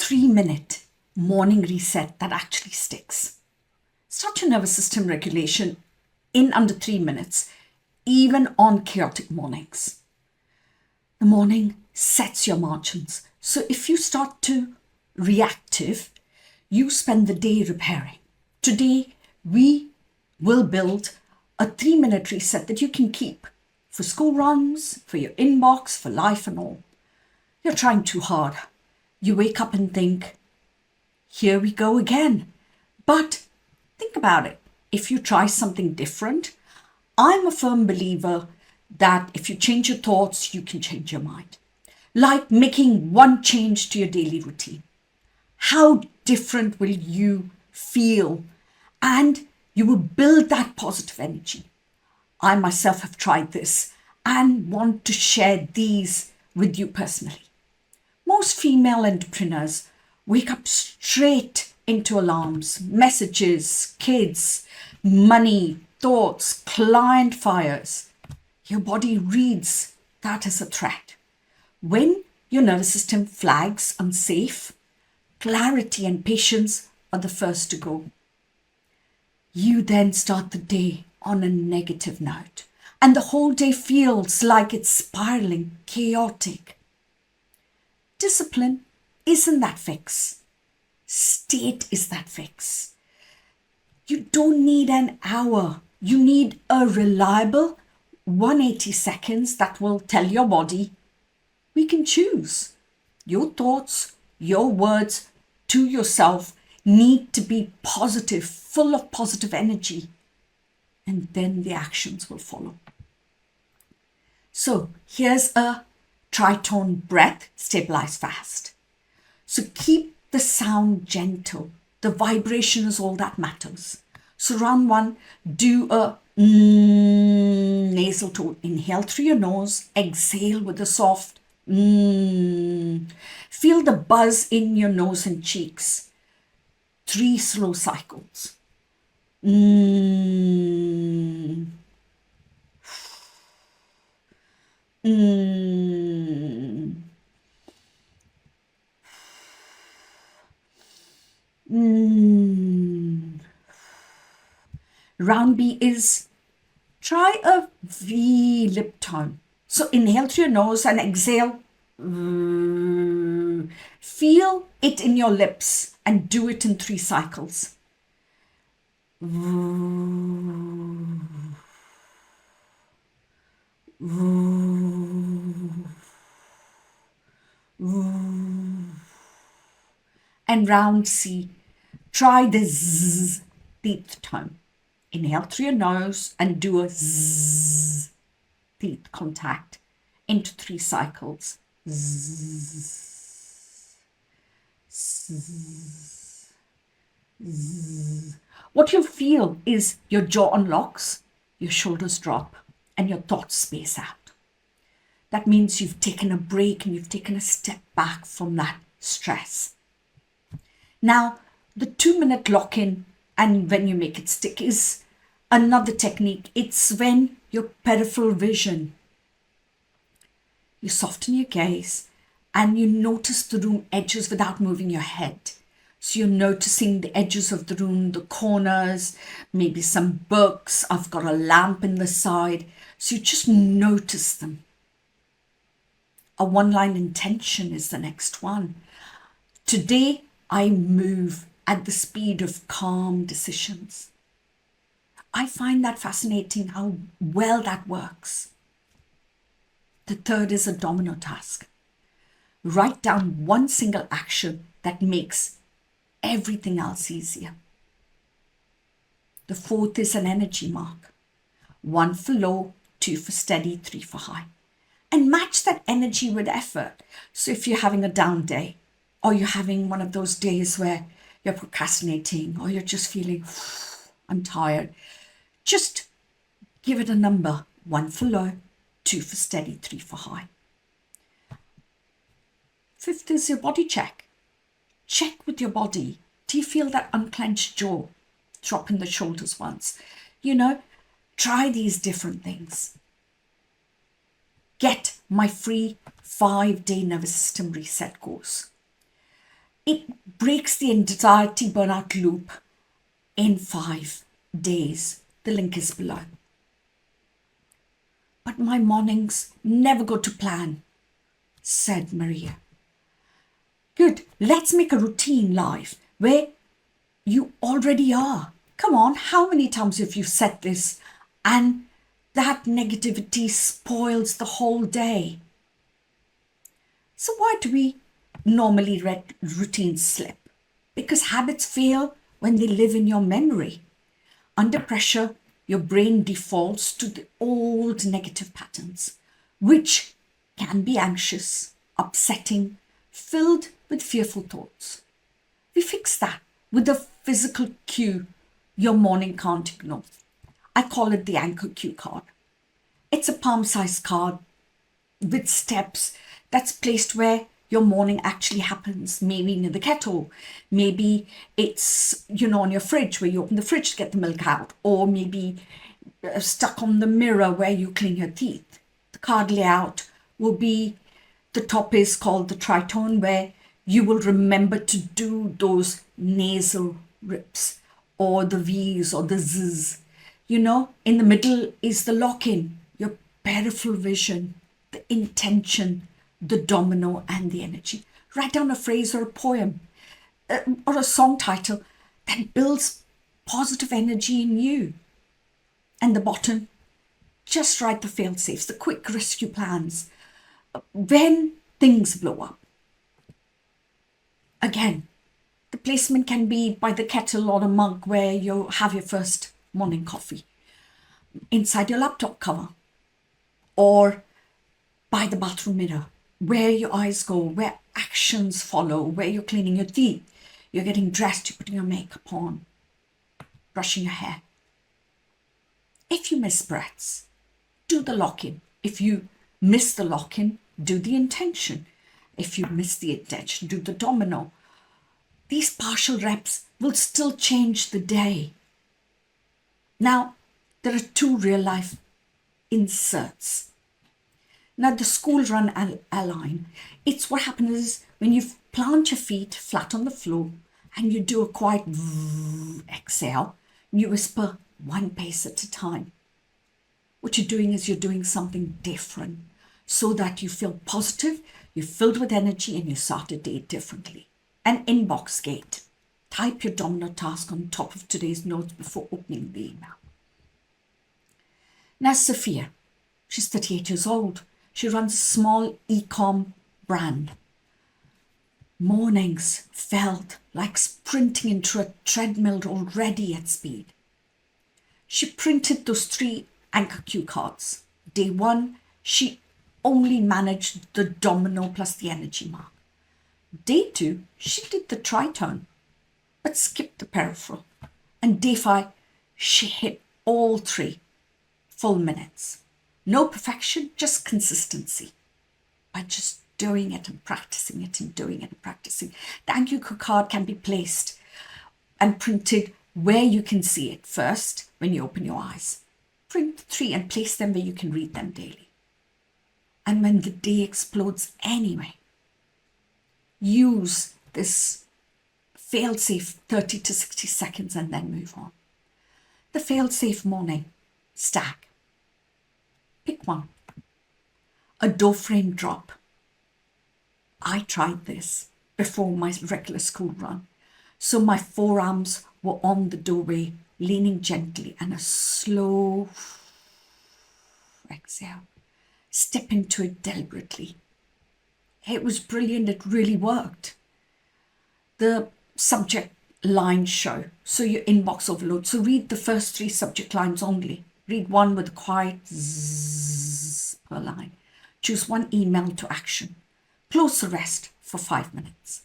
3-minute morning reset that actually sticks. Start your nervous system regulation in under 3 minutes, even on chaotic mornings. The morning sets your margins. So if you start to reactive, you spend the day repairing. Today, we will build a 3-minute reset that you can keep for school runs, for your inbox, for life and all. You're trying too hard. You wake up and think, here we go again. But think about it. If you try something different, I'm a firm believer that if you change your thoughts, you can change your mind. Like making one change to your daily routine. How different will you feel? And you will build that positive energy. I myself have tried this and want to share these with you personally. Most female entrepreneurs wake up straight into alarms, messages, kids, money, thoughts, client fires. Your body reads that as a threat. When your nervous system flags unsafe, clarity and patience are the first to go. You then start the day on a negative note, and the whole day feels like it's spiraling, chaotic. Discipline isn't that fix. State is that fix. You don't need an hour. You need a reliable 180 seconds that will tell your body, we can choose. Your thoughts, your words to yourself need to be positive, full of positive energy, and then the actions will follow. So here's a tritone breath, stabilize fast. So keep the sound gentle. The vibration is all that matters. So round one, do a nasal tone. Inhale through your nose, exhale with a soft Feel the buzz in your nose and cheeks. 3 slow cycles. Mm. Mm. Mm. Round B is try a V lip tone. So inhale through your nose and exhale. Feel it in your lips and do it in 3 cycles. And round C, try the Z teeth tone. Inhale through your nose and do a Z teeth contact into 3 cycles. Zzz, zzz, zzz. What you'll feel is your jaw unlocks, your shoulders drop, and your thoughts space out. That means you've taken a break and you've taken a step back from that stress. Now, the 2-minute lock-in and when you make it stick is another technique. It's when your peripheral vision, you soften your gaze and you notice the room edges without moving your head. So you're noticing the edges of the room, the corners, maybe some books. I've got a lamp in the side. So you just notice them. A 1-line intention is the next one. Today, I move at the speed of calm decisions. I find that fascinating how well that works. The third is a domino task. Write down one single action that makes everything else easier. The fourth is an energy mark. 1 for low, 2 for steady, 3 for high. And match that energy with effort. So if you're having a down day, or you're having one of those days where you're procrastinating, or you're just feeling, I'm tired, just give it a number. 1 for low, 2 for steady, 3 for high. Fifth is your body check. Check with your body. Do you feel that unclenched jaw? Drop in the shoulders once. Try these different things. Get my free 5-day nervous system reset course. It breaks the anxiety burnout loop in 5 days. The link is below. But my mornings never go to plan, said Maria. Good, let's make a routine live where you already are. Come on, how many times have you said this? And that negativity spoils the whole day. So why do we normally let routines slip? Because habits fail when they live in your memory. Under pressure, your brain defaults to the old negative patterns, which can be anxious, upsetting, filled with fearful thoughts. We fix that with a physical cue your morning can't ignore. I call it the anchor cue card. It's a palm-sized card with steps that's placed where your morning actually happens. Maybe near the kettle, maybe it's on your fridge where you open the fridge to get the milk out, or maybe stuck on the mirror where you clean your teeth. The card layout will be, the top is called the tritone, where you will remember to do those nasal rips or the V's or the Z's. In the middle is the lock-in, your peripheral vision, the intention, the domino, and the energy. Write down a phrase or a poem or a song title that builds positive energy in you. And the bottom, just write the fail-safes, the quick rescue plans when things blow up. Again, the placement can be by the kettle or a mug where you have your first morning coffee, inside your laptop cover, or by the bathroom mirror, where your eyes go, where actions follow, where you're cleaning your teeth, you're getting dressed, you're putting your makeup on, brushing your hair. If you miss breaths, do the lock-in. If you miss the lock-in, do the intention. If you miss the intention, do the domino. These partial reps will still change the day. Now, there are 2 real-life inserts. Now, the school run align. It's what happens is when you plant your feet flat on the floor and you do a quiet exhale, you whisper 1 pace at a time. What you're doing is you're doing something different so that you feel positive, you're filled with energy, and you start the day differently. An inbox gate. Type your domino task on top of today's notes before opening the email. Now, Sophia, she's 38 years old. She runs a small e-com brand. Mornings felt like sprinting into a treadmill already at speed. She printed those 3 anchor cue cards. Day 1, she only managed the domino plus the energy mark. Day 2, she did the tritone, but skipped the peripheral. And day 5, she hit all 3 full minutes. No perfection, just consistency. By just doing it and practicing it and doing it and practicing. The anchor cue card can be placed and printed where you can see it first when you open your eyes. Print 3 and place them where you can read them daily. And when the day explodes anyway, use this fail-safe 30 to 60 seconds and then move on. The fail-safe morning stack. Pick one. A door frame drop. I tried this before my regular school run. So my forearms were on the doorway, leaning gently, and a slow exhale. Step into it deliberately. It was brilliant. It really worked. The subject lines show, so your inbox overload. So read the first 3 subject lines only. Read one with a quiet zzz per line. Choose 1 email to action. Close the rest for 5 minutes.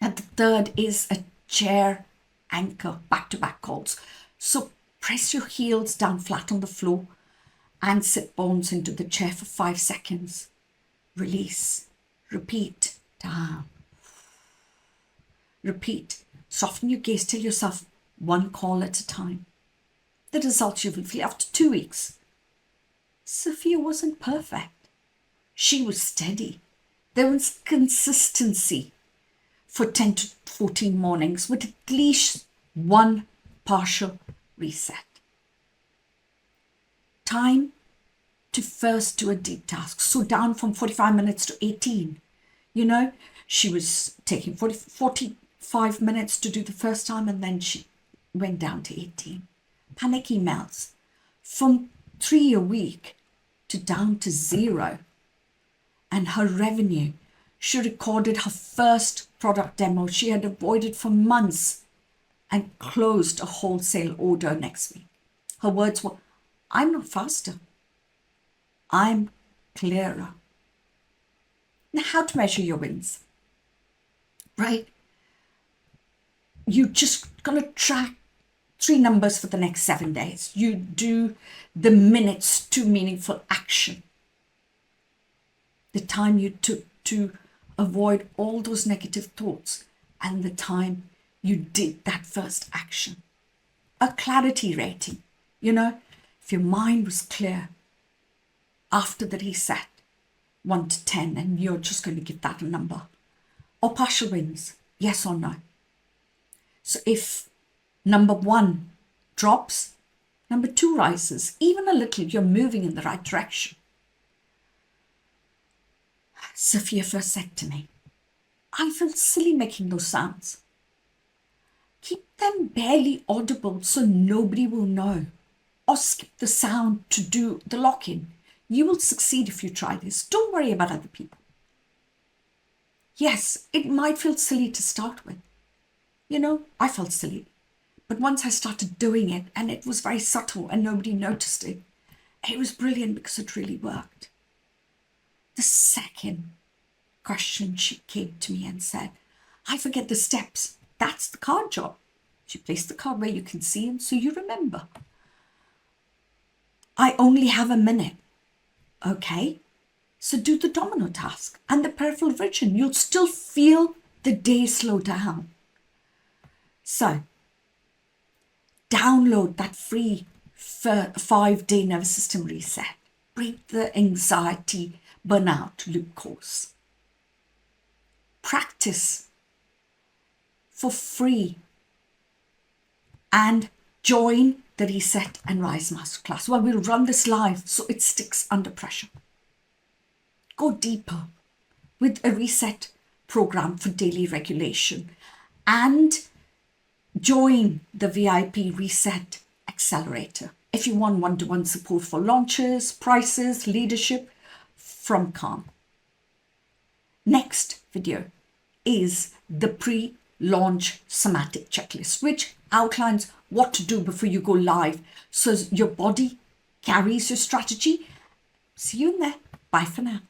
And the third is a chair anchor, back-to-back calls. So press your heels down flat on the floor and sit bones into the chair for 5 seconds. Release. Repeat. Down. Repeat. Soften your gaze. Tell yourself 1 call at a time. The results you will feel after 2 weeks. Sophia wasn't perfect. She was steady. There was consistency. for 10 to 14 mornings with at least one partial reset. Time to first do a deep task. So down from 45 minutes to 18. You know, she was taking 45 minutes to do the first time, and then she went down to 18. Panic emails from 3 a week to down to 0. And her revenue, she recorded her first product demo she had avoided for months and closed a wholesale order next week. Her words were, "I'm not faster, I'm clearer." Now, how to measure your wins, right? You just gonna track 3 numbers for the next 7 days. You do the minutes to meaningful action, the time you took to avoid all those negative thoughts, and the time you did that first action. A clarity rating, if your mind was clear after the reset, 1 to 10, and you're just going to give that a number. Or partial wins, yes or no. So if number 1 drops, number 2 rises, even a little, you're moving in the right direction. Severe vasectomy. I feel silly making those sounds. Keep them barely audible so nobody will know. Or skip the sound to do the lock-in. You will succeed if you try this. Don't worry about other people. Yes, it might feel silly to start with. I felt silly. But once I started doing it, and it was very subtle and nobody noticed it, it was brilliant because it really worked. The second question, she came to me and said, "I forget the steps." That's the card job. You place the card where you can see them so you remember. "I only have a minute." Okay, so do the domino task and the peripheral vision. You'll still feel the day slow down. So download that free 5-day nervous system reset. Break the anxiety burnout loop course. Practice for free and join the Reset and Rise Masterclass. Well, we'll run this live so it sticks under pressure. Go deeper with a reset program for daily regulation and join the VIP Reset Accelerator if you want one-to-one support for launches, prices, leadership from Calm. Next video is the pre-launch somatic checklist, which outlines what to do before you go live so your body carries your strategy. See you in there. Bye for now.